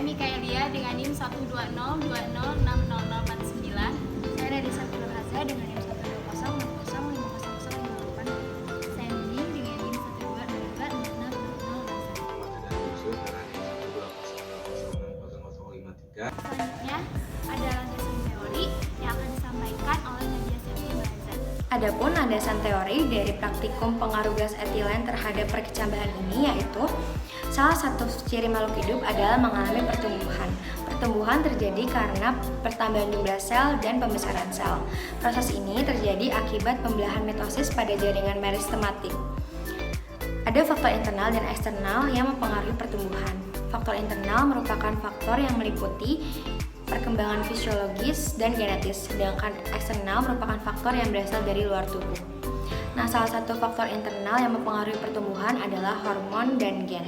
Saya Mikaelia dengan NIM 12020600049. Saya Radisa Nurhaza dengan NIM 120605008. Saya Nini dengan NIM 12222600053. Selanjutnya ada landasan teori yang akan disampaikan oleh Nadia Septi Bahasa. Adapun landasan teori dari praktikum pengaruh gas etilen terhadap perkecambahan ini yaitu salah satu ciri makhluk hidup adalah mengalami pertumbuhan. Pertumbuhan terjadi karena pertambahan jumlah sel dan pembesaran sel. Proses ini terjadi akibat pembelahan mitosis pada jaringan meristematik. Ada faktor internal dan eksternal yang mempengaruhi pertumbuhan. Faktor internal merupakan faktor yang meliputi perkembangan fisiologis dan genetis, sedangkan eksternal merupakan faktor yang berasal dari luar tubuh. Nah, salah satu faktor internal yang mempengaruhi pertumbuhan adalah hormon dan gen.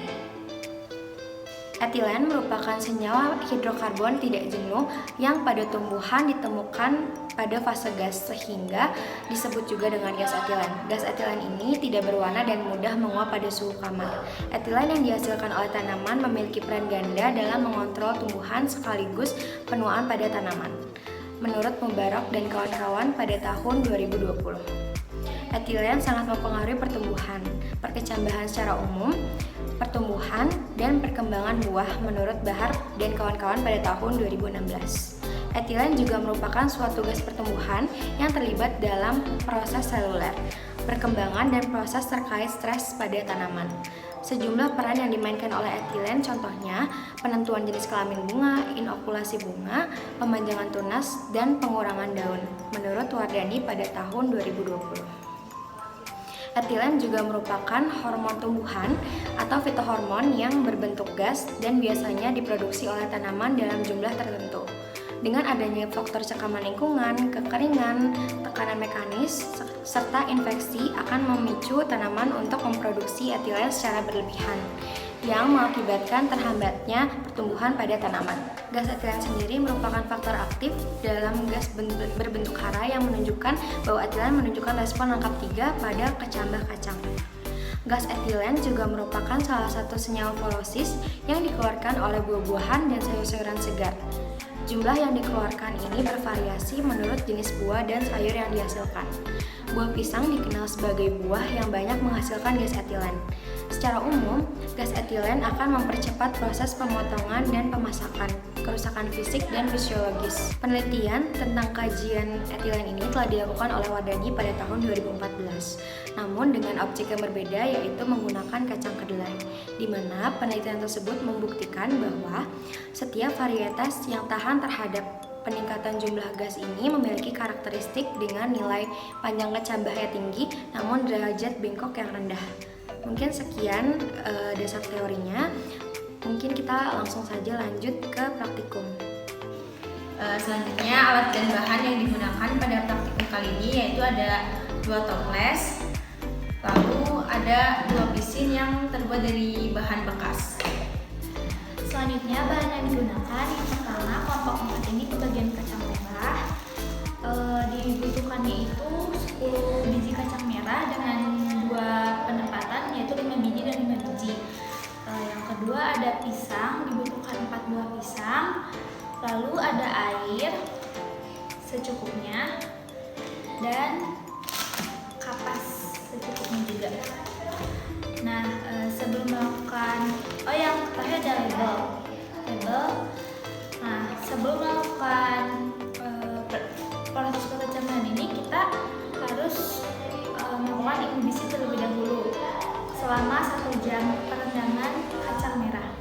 Etilen merupakan senyawa hidrokarbon tidak jenuh yang pada tumbuhan ditemukan pada fase gas sehingga disebut juga dengan gas etilen. Gas etilen ini tidak berwarna dan mudah menguap pada suhu kamar. Etilen yang dihasilkan oleh tanaman memiliki peran ganda dalam mengontrol tumbuhan sekaligus penuaan pada tanaman. Menurut Mubarak dan kawan-kawan pada tahun 2020. Etilen sangat mempengaruhi pertumbuhan, perkecambahan secara umum, pertumbuhan, dan perkembangan buah menurut Bahar dan kawan-kawan pada tahun 2016. Etilen juga merupakan suatu gas pertumbuhan yang terlibat dalam proses seluler, perkembangan, dan proses terkait stres pada tanaman. Sejumlah peran yang dimainkan oleh etilen contohnya penentuan jenis kelamin bunga, inokulasi bunga, pemanjangan tunas, dan pengurangan daun menurut Wardani pada tahun 2020. Etilen juga merupakan hormon tumbuhan atau fitohormon yang berbentuk gas dan biasanya diproduksi oleh tanaman dalam jumlah tertentu. Dengan adanya faktor cekaman lingkungan, kekeringan, tekanan mekanis, serta infeksi akan memicu tanaman untuk memproduksi etilen secara berlebihan yang mengakibatkan terhambatnya pertumbuhan pada tanaman. Gas etilen sendiri merupakan faktor aktif dalam gas berbentuk hara yang menunjukkan bahwa etilen menunjukkan respon rangkap 3 pada kecambah kacang. Gas etilen juga merupakan salah satu senyawa folosis yang dikeluarkan oleh buah-buahan dan sayur-sayuran segar. Jumlah yang dikeluarkan ini bervariasi menurut jenis buah dan sayur yang dihasilkan. Buah pisang dikenal sebagai buah yang banyak menghasilkan gas etilen. Secara umum, gas etilen akan mempercepat proses pemotongan dan pemasakan, kerusakan fisik dan fisiologis. Penelitian tentang kajian etilen ini telah dilakukan oleh Wardani pada tahun 2014, namun dengan objek yang berbeda yaitu menggunakan kacang kedelai, di mana penelitian tersebut membuktikan bahwa setiap varietas yang tahan terhadap peningkatan jumlah gas ini memiliki karakteristik dengan nilai panjang kecambahnya tinggi namun derajat bengkok yang rendah. Mungkin sekian dasar teorinya. Mungkin kita langsung saja lanjut ke praktikum. Selanjutnya alat dan bahan yang digunakan pada praktikum kali ini yaitu ada 2 toples, lalu ada 2 pisin yang terbuat dari bahan bekas. Selanjutnya bahan yang digunakan yang pertama kelompok 4 ini kebagian kacang merah. Dibutuhkannya itu 10 biji kacang merah dengan 2 penempatan yaitu 5 biji dan 5 biji. Yang kedua ada pisang, dibutuhkan 4 buah pisang. Lalu ada air secukupnya dan kapas secukupnya juga. Nah, sebelum melakukan yang terakhir ada label. Nah, sebelum melakukan proses perkecambahan ini kita harus melakukan inhibisi terlebih dahulu selama 1 jam perendaman kacang merah.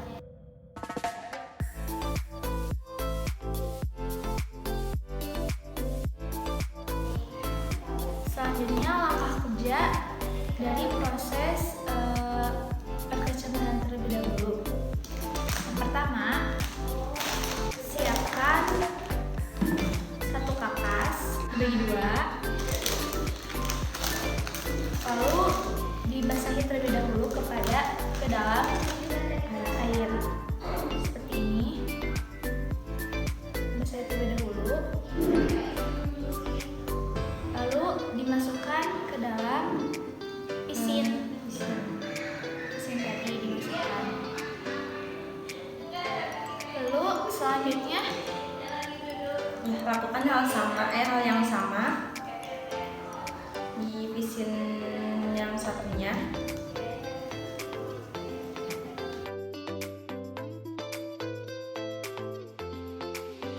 Selanjutnya langkah kerja dari proses perkecambahan terlebih dahulu. Yang pertama, siapkan 1 kapas dibagi 2, lalu dibasahi terlebih dahulu ke dalam air seperti ini. Basahi terlebih dahulu, lalu dimasukkan ke dalam pisin tadi dimasukkan. Selanjutnya, Ya, lakukan hal yang sama di pisin yang satunya.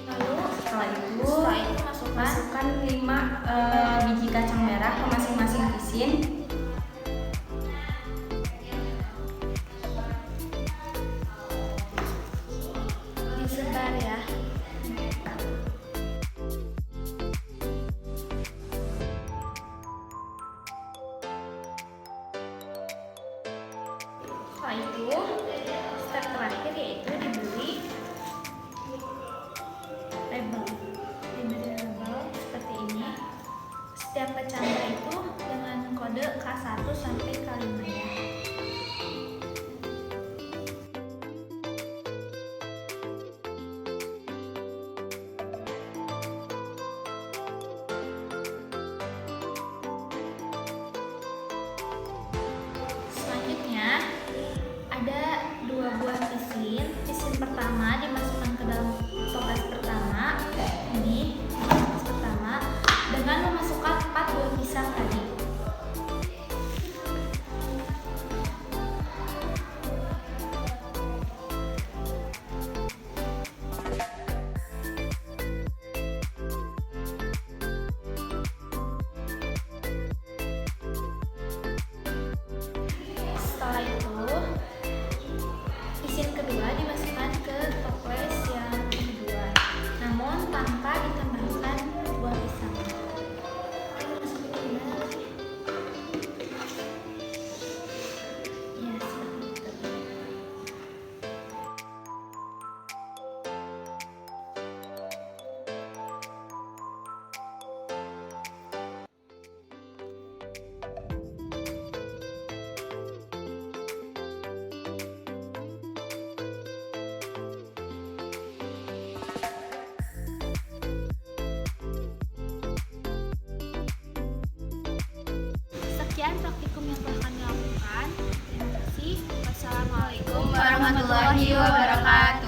lalu Setelah itu masukkan 5 biji kacang merah ke masing-masing pisin. disebar ya. Setelah itu, step terakhir yaitu diberi label. Seperti ini. Setiap kacangnya itu dengan kode K1 sampai K5 ya. Selanjutnya ada 2 buah pisin. Pisin pertama dimasukkan ke dalam toples pertama. Ini toples pertama dengan memasukkan 4 buah pisang tadi. Setelah itu, pisin kedua dimasukkan ke toples yang kedua, namun tanpa ditambahkan buah pisang. Ini masukinnya gimana sih? Ya, seperti itu. Sekian praktikum yang telah kami lakukan. Terima kasih. Wassalamualaikum Warahmatullahi wabarakatuh.